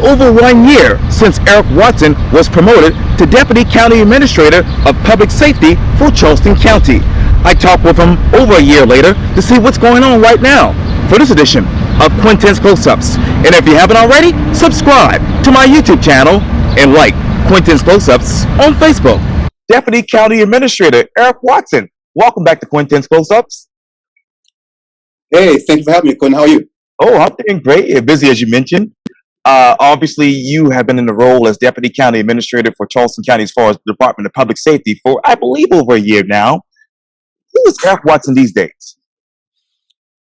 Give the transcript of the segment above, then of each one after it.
over 1 year since Eric Watson was promoted to Deputy County Administrator of Public Safety for Charleston County. I talked with him over a year later to see what's going on right now for this edition of Quintin's Close-Ups. And if you haven't already, subscribe to my YouTube channel and like Quintin's Close-Ups on Facebook. Deputy County Administrator Eric Watson, welcome back to Quintin's Close-Ups. Hey, thank you for having me, Quintin. How are you? Oh, I'm doing great. You're busy, as you mentioned. Obviously, you have been in the role as Deputy County Administrator for Charleston County as far as the Department of Public Safety for, I believe, over a year now. Who is Eric Watson these days?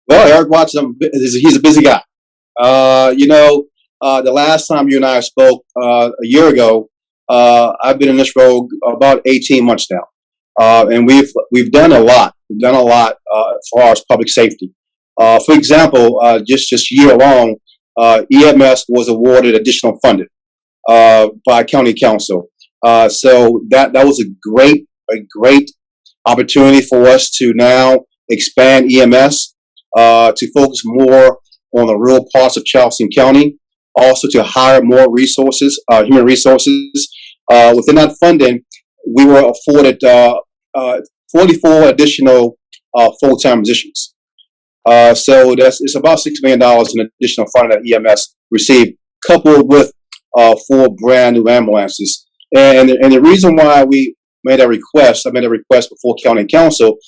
Well, Eric Watson, he's a busy guy. The last time you and I spoke a year ago, I've been in this role about 18 months now, and we've done a lot. We've done a lot as far as public safety. For example, just year long, EMS was awarded additional funding by County Council. So that was a great opportunity for us to now expand EMS to focus more on the rural parts of Charleston County, also to hire more resources, human resources. Within that funding, we were afforded 44 additional full-time positions. So it's about $6 million in additional funding that EMS received, coupled with 4 brand new ambulances. And the reason why I made a request before County Council,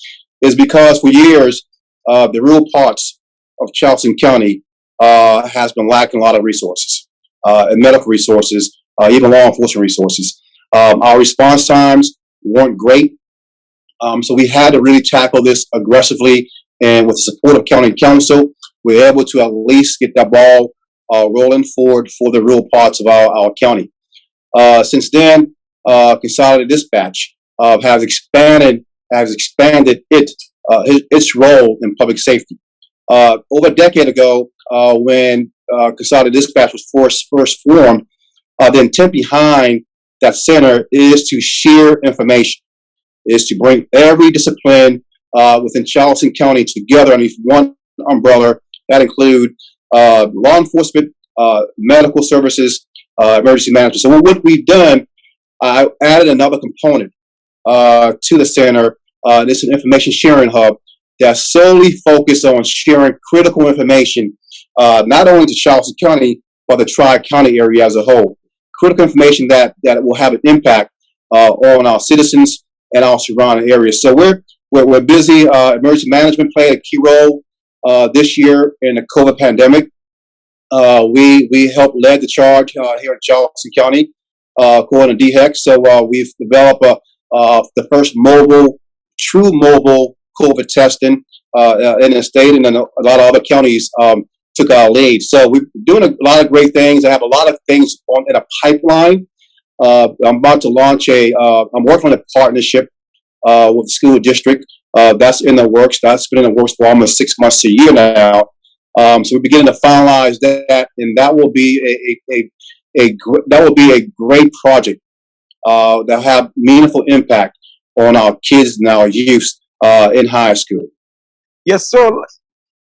is because for years, the rural parts of Charleston County has been lacking a lot of resources, and medical resources, even law enforcement resources. Our response times weren't great. So we had to really tackle this aggressively. And with the support of County Council, we were able to at least get that ball rolling forward for the rural parts of our county. Since then, Consolidated Dispatch has expanded its role in public safety. Over a decade ago, when Consolidated Dispatch was first formed, the intent behind that center is to share information, is to bring every discipline within Charleston County together underneath one umbrella. That include law enforcement, medical services, emergency management. So what we've done, I added another component to the center. This is an information sharing hub that's solely focused on sharing critical information, not only to Charleston County, but the Tri-County area as a whole. Critical information that will have an impact on our citizens and our surrounding areas. So we're busy. Emergency management played a key role this year in the COVID pandemic. We helped led the charge here in Charleston County, according to DHEC. So we've developed the first true mobile COVID testing in the state, and then a lot of other counties took our lead. So we're doing a lot of great things. I have a lot of things in a pipeline. I'm about to launch I'm working on a partnership with the school district. That's in the works. That's been in the works for almost 6 months to a year now. So we're beginning to finalize that, and that will be a great project that will have meaningful impact on our kids and our youth in high school. Yes, sir.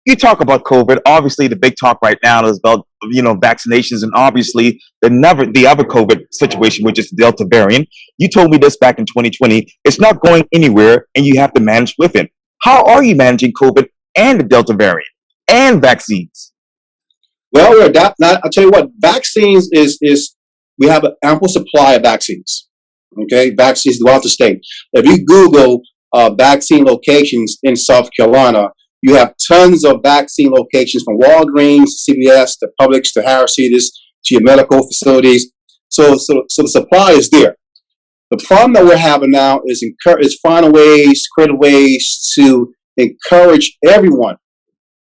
You talk about COVID. Obviously, the big talk right now is about vaccinations, and obviously the other COVID situation, which is the Delta variant. You told me this back in 2020. It's not going anywhere, and you have to manage with it. How are you managing COVID and the Delta variant and vaccines? Well, we're adapting. I'll tell you what. Vaccines is we have an ample supply of vaccines. Okay, vaccines throughout the state. If you Google vaccine locations in South Carolina, you have tons of vaccine locations from Walgreens, CVS, to Publix, to Harris Teeter's, to your medical facilities. So the supply is there. The problem that we're having now is finding creative ways to encourage everyone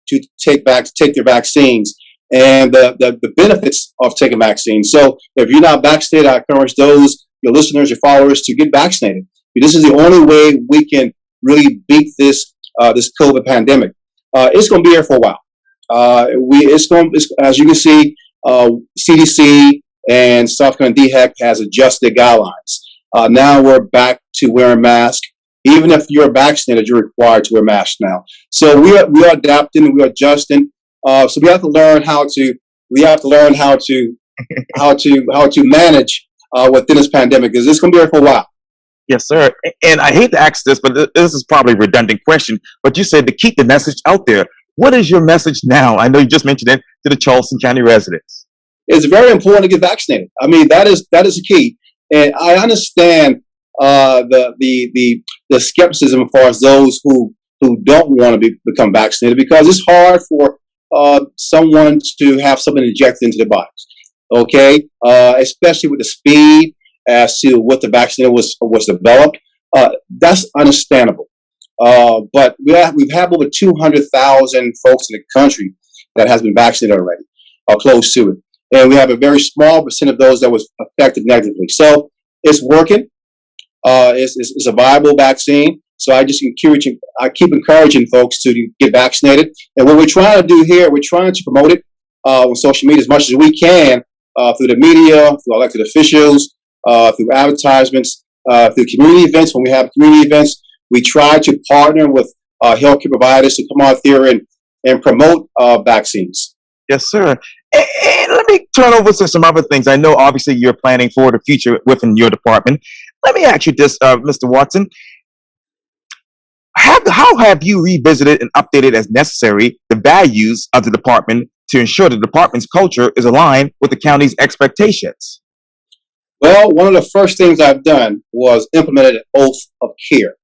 to take their vaccines and the benefits of taking vaccines. So if you're not vaccinated, I encourage your listeners, your followers, to get vaccinated. This is the only way we can really beat this COVID pandemic. It's going to be here for a while. As you can see, CDC and South Carolina DHEC has adjusted guidelines. Now we're back to wearing masks. Even if you're vaccinated, you're required to wear masks now. So we are adapting, we are adjusting. So we have to learn how to how to manage within this pandemic, because it's going to be here for a while. Yes, sir. And I hate to ask this, but this is probably a redundant question. But you said to keep the message out there. What is your message now? I know you just mentioned it to the Charleston County residents. It's very important to get vaccinated. I mean, that is the key. And I understand the skepticism as far as those who don't want to become vaccinated, because it's hard for someone to have something injected into their bodies. Okay, especially with the speed as to what the vaccine was developed. That's understandable. But we've had over 200,000 folks in the country that has been vaccinated already, or close to it. And we have a very small percent of those that was affected negatively. So it's working. It's a viable vaccine. So I keep encouraging folks to get vaccinated. And what we're trying to do here, we're trying to promote it on social media as much as we can, through the media, through elected officials, through advertisements, through community events. When we have community events, we try to partner with healthcare providers to come out there and promote vaccines. Yes, sir. And let me turn over to some other things. I know, obviously, you're planning for the future within your department. Let me ask you this, Mr. Watson. How have you revisited and updated as necessary the values of the department to ensure the department's culture is aligned with the county's expectations? Well, one of the first things I've done was implemented an oath of care,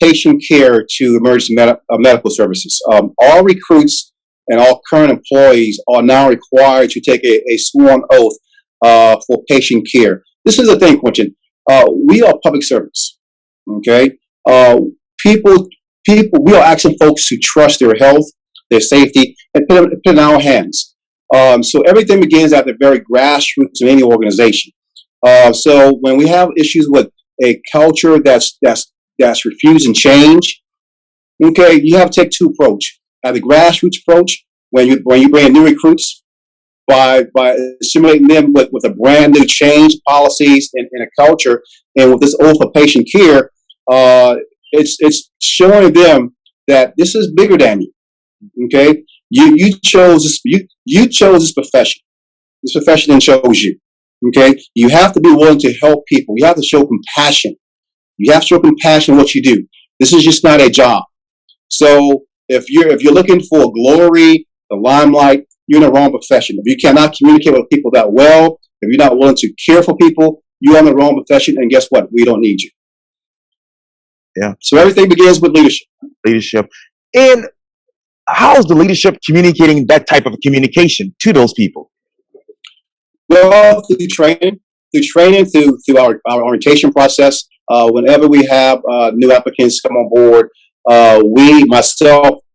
patient care to emergency medical services. All recruits and all current employees are now required to take a sworn oath for patient care. This is the thing, Quintin. We are public servants. Okay, we are asking folks to trust their health, their safety, and put it in our hands. So everything begins at the very grassroots of any organization. So when we have issues with a culture that's refusing change, okay, you have to take two approach. At the grassroots approach, when you bring in new recruits, by stimulating them with a brand new change policies and a culture, and with this oath of patient care, it's showing them that this is bigger than you. Okay, you chose this. You chose this profession. This profession then chose you. Okay, you have to be willing to help people. You have to show compassion. You have to show compassion in what you do. This is just not a job. So if you're looking for glory, the limelight, you're in the wrong profession. If you cannot communicate with people that well, if you're not willing to care for people, you're in the wrong profession. And guess what? We don't need you. Yeah. So everything begins with leadership. Leadership. And how's the leadership communicating that type of communication to those people? Well, through training, through our orientation process. Whenever we have new applicants come on board,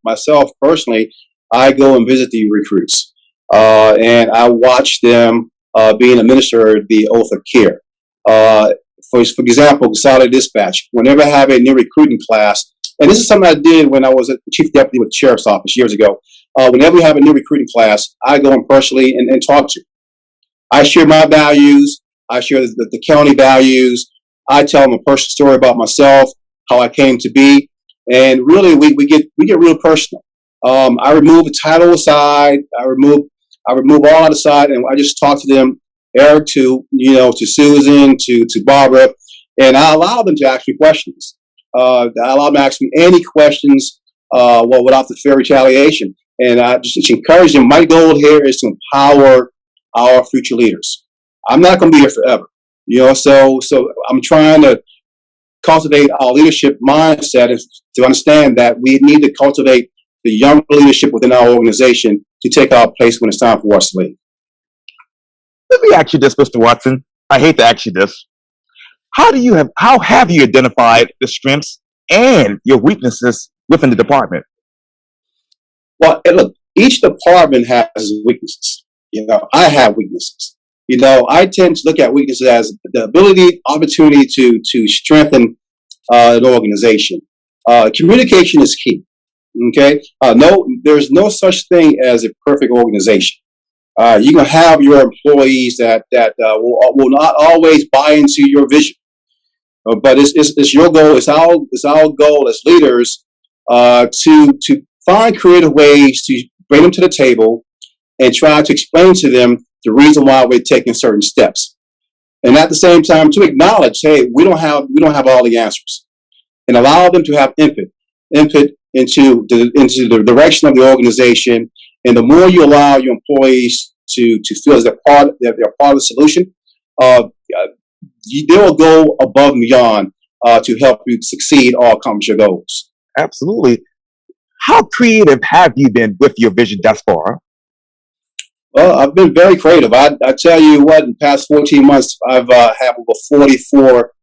myself personally, I go and visit the recruits, and I watch them being administered the oath of care. For example, Consolidated Dispatch. Whenever I have a new recruiting class, and this is something I did when I was a chief deputy with the sheriff's office years ago. Whenever we have a new recruiting class, I go in personally and talk to them. I share my values. I share the county values. I tell them a personal story about myself, how I came to be, and really we get real personal. I remove the title aside. I remove all that aside, and I just talk to them, Eric to Susan to Barbara, and I allow them to ask me questions. I allow them to ask me any questions, without the fear of retaliation, and I just encourage them. My goal here is to empower our future leaders. I'm not going to be here forever, so I'm trying to cultivate our leadership mindset to understand that we need to cultivate the young leadership within our organization to take our place when it's time for us to leave. Let me ask you this, Mr. Watson. I hate to ask you this. How have you identified the strengths and your weaknesses within the department? Well, look, each department has weaknesses. I have weaknesses. I tend to look at weaknesses as the opportunity to strengthen an organization. Communication is key. Okay. There's no such thing as a perfect organization. You can have your employees that will not always buy into your vision, but it's your goal. It's our goal as leaders to find creative ways to bring them to the table and try to explain to them the reason why we're taking certain steps. And at the same time, to acknowledge, hey, we don't have all the answers, and allow them to have input into the direction of the organization. And the more you allow your employees to feel as they're part of the solution, they will go above and beyond to help you succeed or accomplish your goals. Absolutely. How creative have you been with your vision thus far? Well, I've been very creative. I tell you what, in the past 14 months, I've had over 44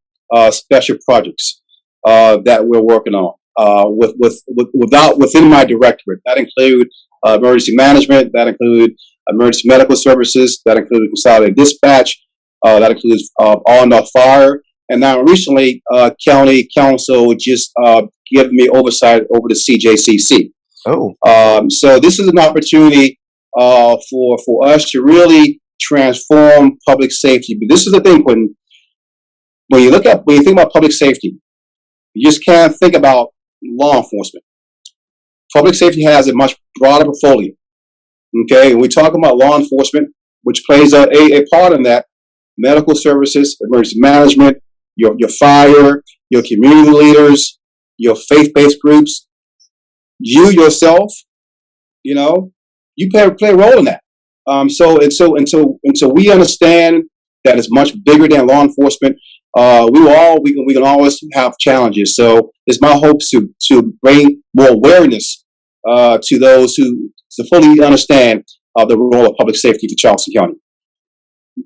special projects that we're working on within my directorate. That include emergency management, that include emergency medical services, that includes consolidated dispatch, that includes on fire, and now recently, county council just gave me oversight over the CJCC. Oh, so this is an opportunity for us to really transform public safety. But this is the thing, Quintin. When you think about public safety, you just can't think about law enforcement. Public safety has a much broader portfolio. Okay, and we talk about law enforcement, which plays a part in that. Medical services, emergency management, your fire, your community leaders, your faith-based groups, you yourself, you play a role in that. So we understand that it's much bigger than law enforcement. We can always have challenges. So it's my hope to bring more awareness to those who to fully understand the role of public safety for Charleston County.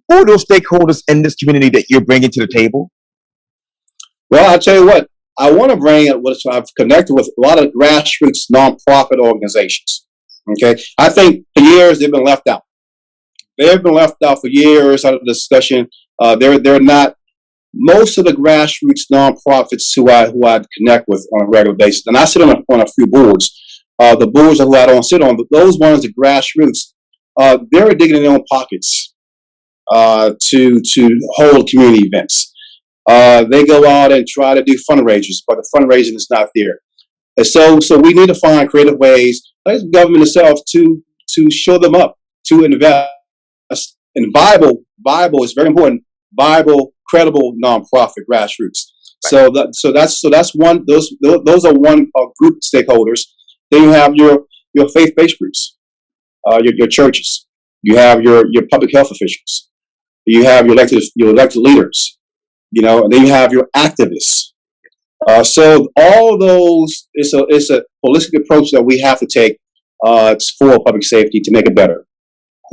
Who are those stakeholders in this community that you're bringing to the table? Well, I'll tell you what, I want to bring I've connected with a lot of grassroots nonprofit organizations. Okay, I think for years they've been left out. They've been left out for years out of the discussion. They're not. Most of the grassroots nonprofits who I connect with on a regular basis, and I sit on a few boards. The boards who I don't sit on, but those ones, the grassroots, they're digging in their own pockets to hold community events. They go out and try to do fundraisers, but the fundraising is not there. And so we need to find creative ways, like the government itself, to show them up, to invest. And Bible is very important. Bible, credible nonprofit grassroots. So that's one. Those are one group of stakeholders. Then you have your faith-based groups, your churches. You have your public health officials. You have your elected leaders. And then you have your activists. So all those, it's a holistic approach that we have to take for public safety to make it better.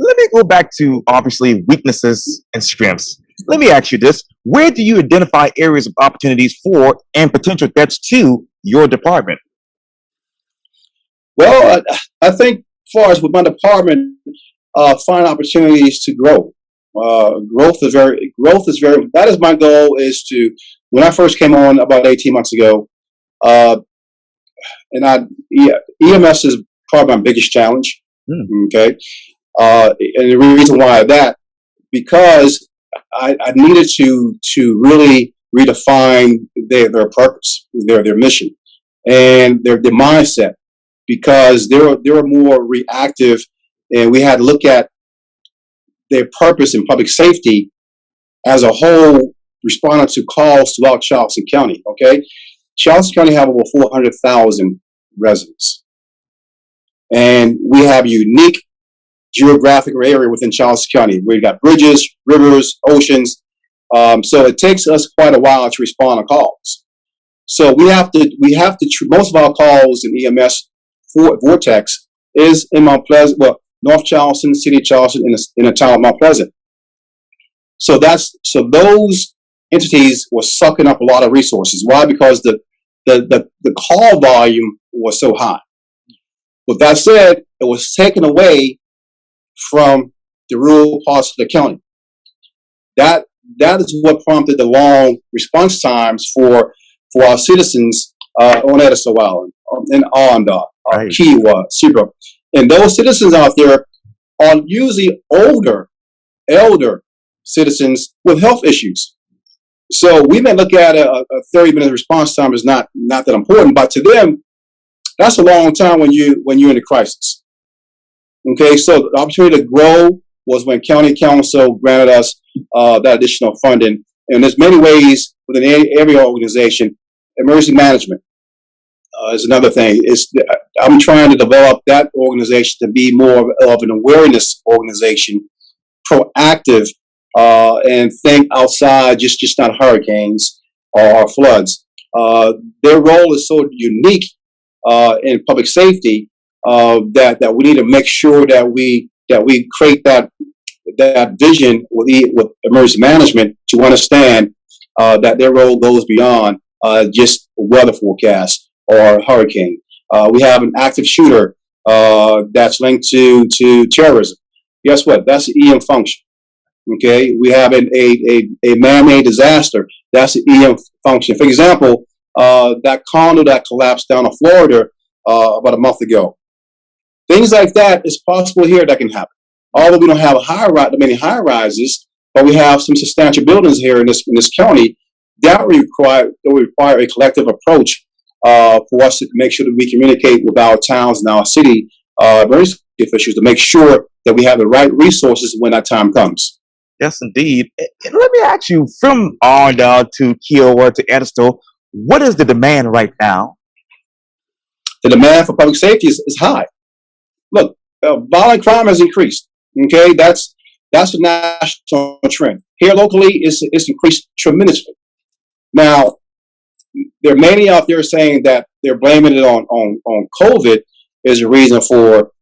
Let me go back to obviously weaknesses and strengths. Let me ask you this: where do you identify areas of opportunities for and potential threats to your department? Well, I think, as far as with my department, find opportunities to grow. Growth is very. That is my goal. Is to, when I first came on about 18 months ago, EMS is probably my biggest challenge. Okay, and the reason why that, because I needed to really redefine their purpose, their mission, and their mindset, because they were more reactive, and we had to look at their purpose in public safety as a whole, responding to calls throughout Charleston County. Okay, Charleston County have over 400,000 residents, and we have a unique geographic area within Charleston County. We've got bridges, rivers, oceans. So it takes us quite a while to respond to calls. So we have to. Most of our calls in EMS vortex is in Mount Pleasant, North Charleston, City of Charleston, in the town of Mount Pleasant. So those entities were sucking up a lot of resources. Why? Because the call volume was so high. With that said, it was taken away from the rural parts of the county. That is what prompted the long response times for our citizens on Edison Island, in Arndar, Kiowa, Seabrook. And those citizens out there are usually elder citizens with health issues. So we may look at a 30-minute response time is not that important, but to them, that's a long time when you're in a crisis. Okay, so the opportunity to grow was when County Council granted us that additional funding. And there's many ways within every organization. Emergency management is another thing. I'm trying to develop that organization to be more of an awareness organization, proactive, and think outside just not hurricanes or floods. Their role is so unique in public safety that we need to make sure that we create that vision with emergency management to understand that their role goes beyond just weather forecast or hurricane. We have an active shooter that's linked to terrorism. Guess what? That's the EM function. Okay, we have a man-made disaster. That's the EM function. For example, that condo that collapsed down in Florida about a month ago. Things like that is possible here that can happen. Although we don't have many high rises, but we have some substantial buildings here in this county that will require a collective approach for us to make sure that we communicate with our towns and our city emergency officials to make sure that we have the right resources when that time comes. Yes, indeed. And let me ask you, from Arndale to Kiowa to Edisto, what is the demand right now? The demand for public safety is high. Look, violent crime has increased. Okay, that's the national trend. Here locally, it's increased tremendously. Now, there are many out there saying that they're blaming it on COVID as a reason for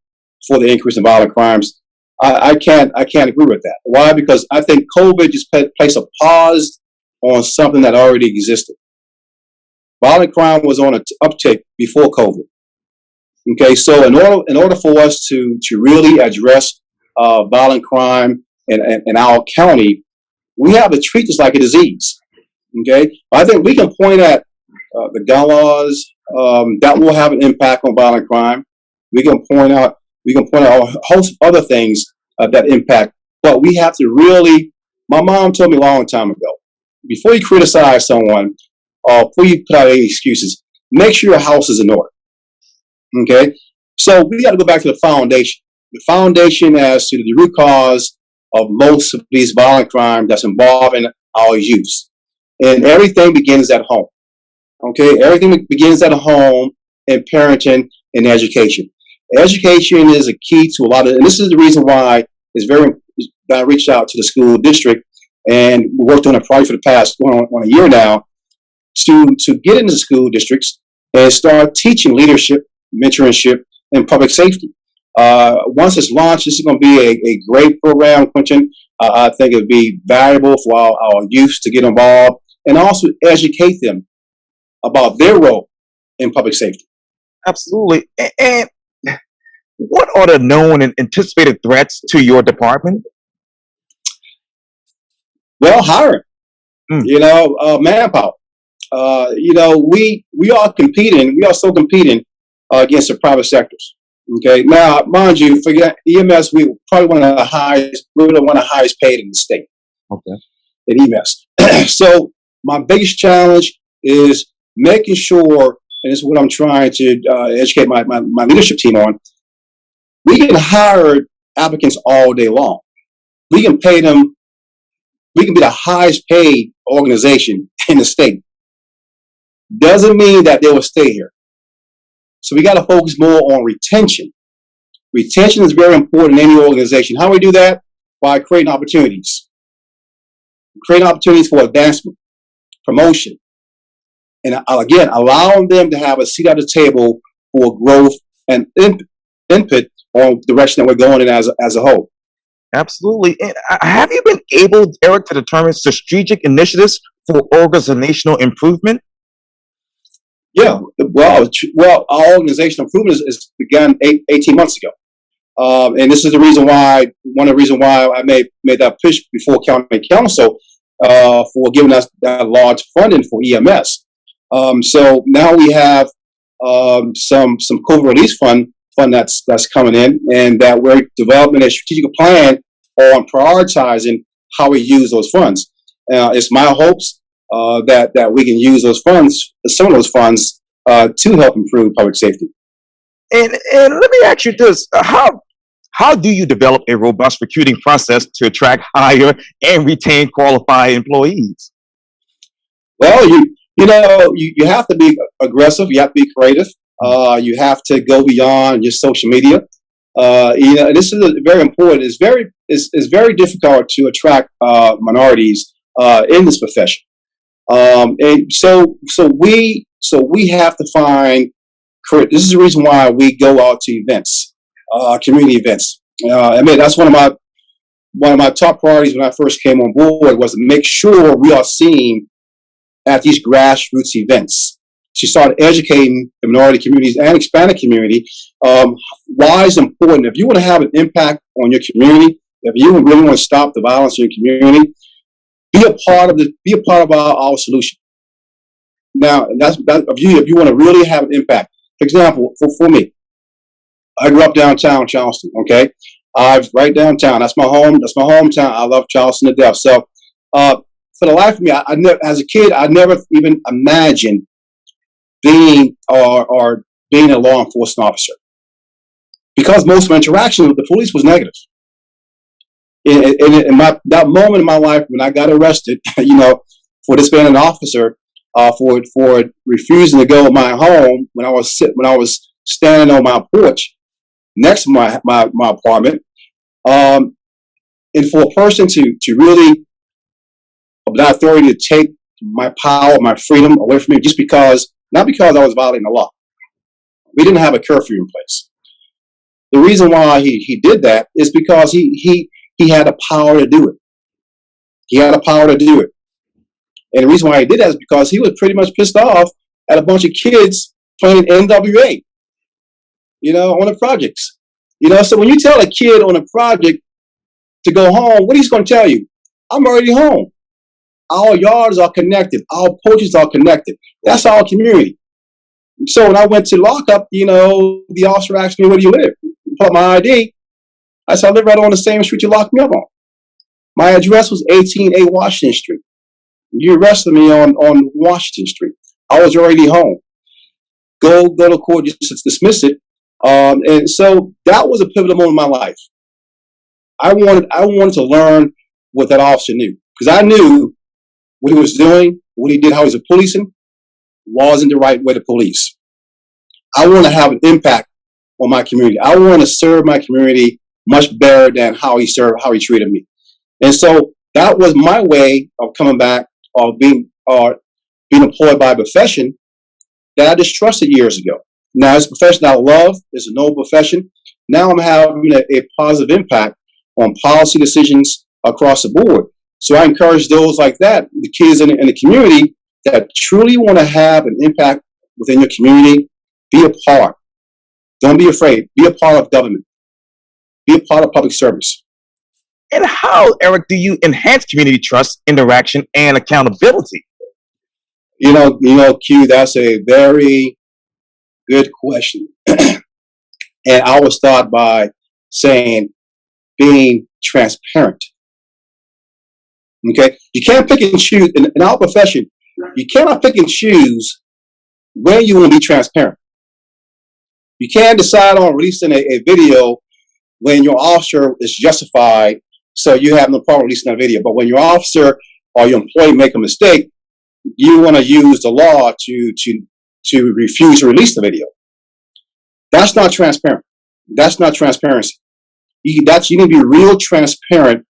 the increase in violent crimes. I can't agree with that. Why? Because I think COVID just placed a pause on something that already existed. Violent crime was on an uptick before COVID. Okay, so in order for us to really address violent crime in our county, we have to treat this like a disease. Okay, I think we can point at the gun laws that will have an impact on violent crime. We can point out a host of other things that impact, but we have to really. My mom told me a long time ago, before you criticize someone or before you put out any excuses, make sure your house is in order. Okay, so we got to go back to the foundation. The foundation as to the root cause of most of these violent crimes that's involving our youth. And everything begins at home. Okay, everything begins at home in parenting and education. Education is a key to a lot of, and this is the reason why I reached out to the school district and worked on a project for the past on a year now to get into school districts and start teaching leadership, mentorship, and public safety. Once it's launched, this is going to be a great program, Quintin. I think it would be valuable for our youth to get involved and also educate them about their role in public safety. Absolutely. And what are the known and anticipated threats to your department? Well, hiring, manpower. We are competing. We are still competing against the private sectors. Okay. Now, mind you, for EMS, we're one of the highest paid in the state. Okay. In EMS. So my biggest challenge is making sure, and this is what I'm trying to educate my leadership team on. We can hire applicants all day long. We can pay them. We can be the highest paid organization in the state. Doesn't mean that they will stay here. So we got to focus more on retention. Retention is very important in any organization. How do we do that? By creating opportunities. Creating opportunities for advancement, promotion, and again, allowing them to have a seat at the table for growth and input on the direction that we're going in as a whole. Absolutely. And have you been able, Eric, to determine strategic initiatives for organizational improvement? Yeah, well, our organizational improvement is began 18 months ago, and this is one of the reasons why I made that push before county council for giving us that large funding for EMS. So now we have some COVID relief fund that's coming in, and that we're developing a strategic plan on prioritizing how we use those funds. It's my hopes that we can use those funds, some of those funds, to help improve public safety. And let me ask you this: how How do you develop a robust recruiting process to attract, hire, and retain qualified employees? Well, you have to be aggressive. You have to be creative. You have to go beyond your social media. This is very important. It's very difficult to attract minorities in this profession. And we have to find. This is the reason why we go out to events, community events. That's one of my top priorities when I first came on board was to make sure we are seen at these grassroots events. She started educating the minority communities and Hispanic community. Why is important? If you want to have an impact on your community, if you really want to stop the violence in your community, be a part of our solution. Now, if you want to really have an impact. For example, for me, I grew up downtown Charleston. Okay, right downtown. That's my home. That's my hometown. I love Charleston to death. So, for the life of me, I never, as a kid, I never even imagined being being a law enforcement officer, because most of my interaction with the police was negative. In that moment in my life when I got arrested, for disobeying an officer, for refusing to go to my home when I was standing on my porch next to my apartment, and for a person to really have the authority to take my power, my freedom away from me, not because I was violating the law. We didn't have a curfew in place. The reason why he did that is because he had the power to do it. He had the power to do it. And the reason why he did that is because he was pretty much pissed off at a bunch of kids playing NWA, on the projects. So when you tell a kid on a project to go home, what he's going to tell you? I'm already home. Our yards are connected. Our porches are connected. That's our community. So when I went to lockup, the officer asked me, where do you live? I put my ID. I said, I live right on the same street you locked me up on. My address was 18A Washington Street. You arrested me on Washington Street. I was already home. Go to court just to dismiss it. And so that was a pivotal moment in my life. I wanted to learn what that officer knew, because I knew what he was doing, what he did, how he was policing, wasn't the right way to police. I want to have an impact on my community. I want to serve my community much better than how he treated me. And so that was my way of coming back, of being employed by a profession that I distrusted years ago. Now it's a profession I love. It's a noble profession. Now I'm having a positive impact on policy decisions across the board. So I encourage those like that, the kids in the community that truly want to have an impact within your community, be a part. Don't be afraid. Be a part of government. Be a part of public service. And how, Eric, do you enhance community trust, interaction, and accountability? Q, that's a very good question. And I will start by saying being transparent. Okay? You can't pick and choose. In our profession, you cannot pick and choose when you want to be transparent. You can't decide on releasing a video when your officer is justified, so you have no problem releasing that video. But when your officer or your employee make a mistake, you want to use the law to refuse to release the video. That's not transparent. That's not transparency. You need to be real transparent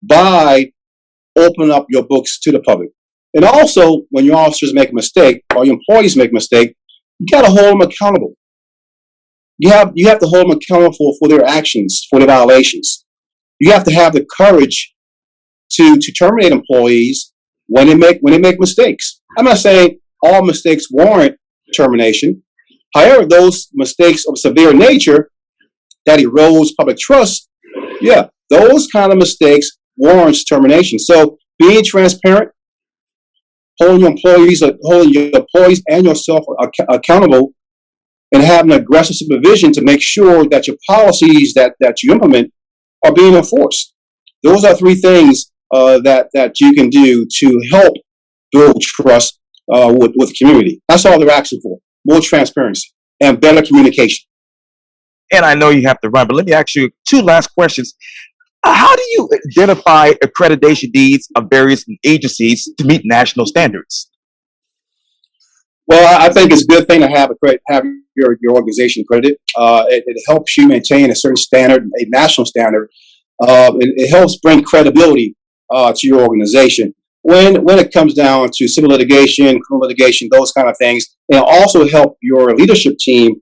by opening up your books to the public. And also, when your officers make a mistake or your employees make a mistake, you got to hold them accountable. You have to hold them accountable for their actions, for their violations. You have to have the courage to terminate employees when they make mistakes. I'm not saying all mistakes warrant termination. However, those mistakes of severe nature that erodes public trust, those kind of mistakes warrants termination. So being transparent, holding your employees and yourself accountable, and having aggressive supervision to make sure that your policies that you implement are being enforced. Those are three things that you can do to help build trust with community. That's all they're asking for: more transparency and better communication. And I know you have to run, but let me ask you two last questions. How do you identify accreditation needs of various agencies to meet national standards? Well, I think it's a good thing to have your organization accredited. It helps you maintain a certain standard, a national standard. It helps bring credibility to your organization when it comes down to civil litigation, criminal litigation, those kind of things, and also help your leadership team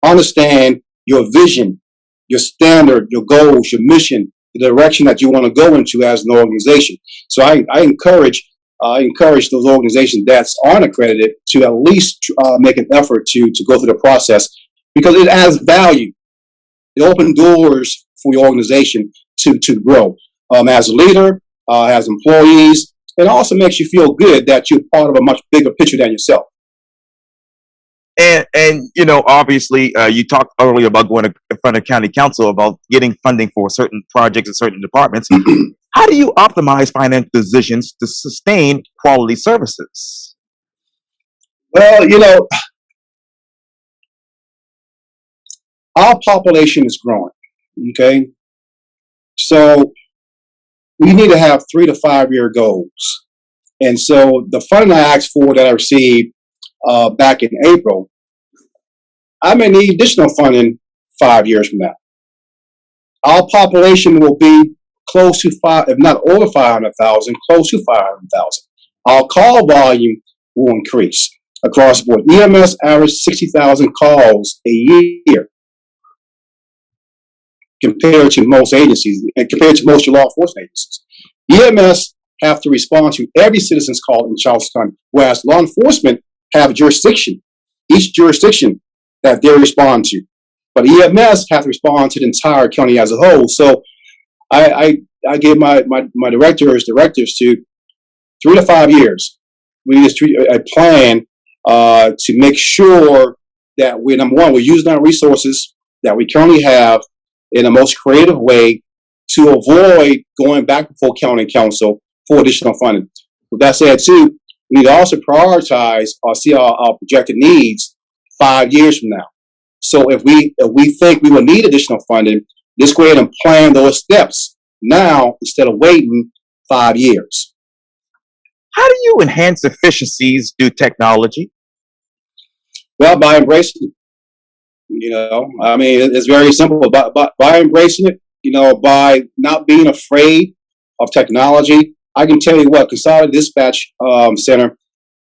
understand your vision, your standard, your goals, your mission, the direction that you want to go into as an organization. So I encourage those organizations that aren't accredited to at least make an effort to go through the process, because it adds value. It opens doors for your organization to grow as a leader, as employees. It also makes you feel good that you're part of a much bigger picture than yourself. And you know, obviously, you talked earlier about going in front of county council about getting funding for certain projects and certain departments. How do you optimize financial decisions to sustain quality services? Well, our population is growing. Okay, so we need to have 3 to 5 year goals. And so the funding I asked for that I received back in April, I may need additional funding 5 years from now. Our population will be close to if not over 500,000, close to 500,000. Our call volume will increase across the board. EMS average 60,000 calls a year compared to most agencies and compared to most law enforcement agencies. EMS have to respond to every citizen's call in Charleston, whereas law enforcement have jurisdiction, each jurisdiction that they respond to. But EMS have to respond to the entire county as a whole. So I give my directors to 3 to 5 years. We need a plan to make sure that number one, we're using our resources that we currently have in the most creative way to avoid going back before county council for additional funding. With that said, too, we need to also prioritize or see our projected needs 5 years from now. So if we think we will need additional funding, let's go ahead and plan those steps now instead of waiting 5 years. How do you enhance efficiencies through technology? Well, by embracing it. I mean, it's very simple. By embracing it, by not being afraid of technology. I can tell you what, Consolidated Dispatch Center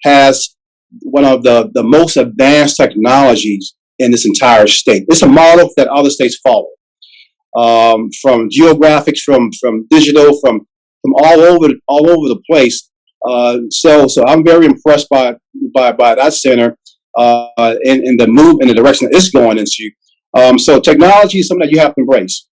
has one of the most advanced technologies in this entire state. It's a model that other states follow. From geographics, from digital, from all over the place. So I'm very impressed by that center and the move and the direction that it's going into. So technology is something that you have to embrace.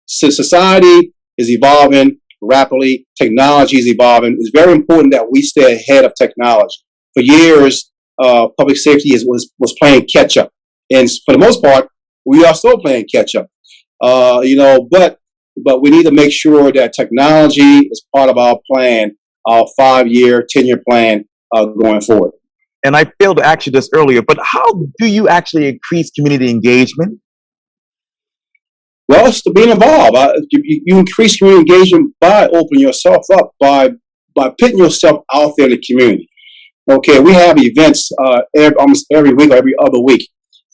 So society is evolving rapidly. Technology is evolving. It's very important that we stay ahead of technology. For years, public safety was playing catch up, and for the most part, we are still playing catch up. But we need to make sure that technology is part of our plan, our 5-year, 10-year plan going forward. And I failed to ask you this earlier, but how do you actually increase community engagement? Well, it's to being involved. You increase community engagement by opening yourself up, by putting yourself out there in the community. Okay, we have events almost every week or every other week.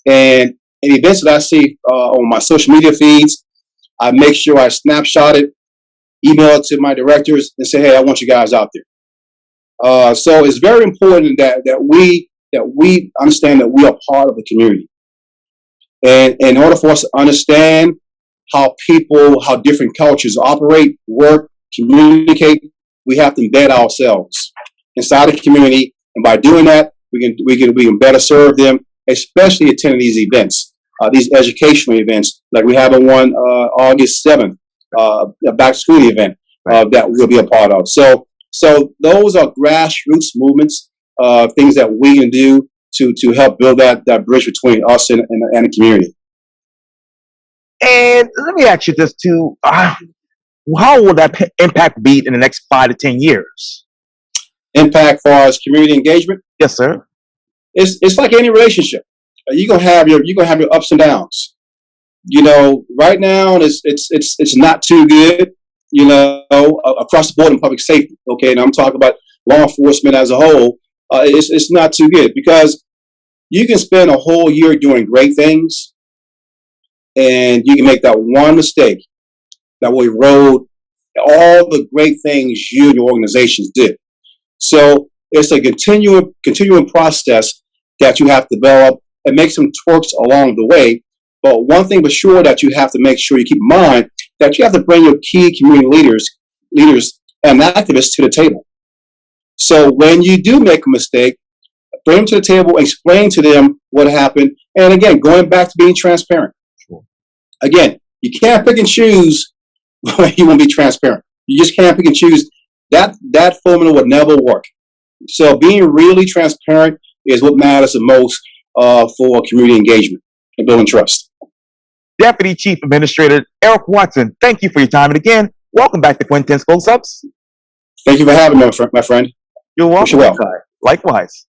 And events that I see on my social media feeds, I make sure I snapshot it, email it to my directors, and say, "Hey, I want you guys out there." So it's very important that we understand that we are part of the community. And in order for us to understand how different cultures operate, work, communicate, we have to embed ourselves inside the community, and by doing that, we can better serve them, especially attending these events, these educational events, like we have one August 7th, a back to school event that we'll be a part of. So those are grassroots movements, things that we can do to help build that bridge between us and the community. And let me ask you this too: how will that impact be in the next 5 to 10 years? Impact for us community engagement? Yes, sir. It's like any relationship. You're gonna have your ups and downs. Right now it's not too good. Across the board in public safety. Okay, and I'm talking about law enforcement as a whole. It's not too good because you can spend a whole year doing great things, and you can make that one mistake that will erode all the great things you and your organizations did. So it's a continuing process that you have to develop and make some twerks along the way. But one thing for sure that you have to make sure you keep in mind that you have to bring your key community leaders and activists to the table. So when you do make a mistake, bring them to the table, explain to them what happened. And again, going back to being transparent. Sure. Again, you can't pick and choose when you want to be transparent. You just can't pick and choose. That formula would never work. So being really transparent is what matters the most for community engagement and building trust. Deputy Chief Administrator Eric Watson, thank you for your time. And again, welcome back to Quintin's Close-Ups. Thank you for having me, my friend. You're welcome. Wish you well. Likewise.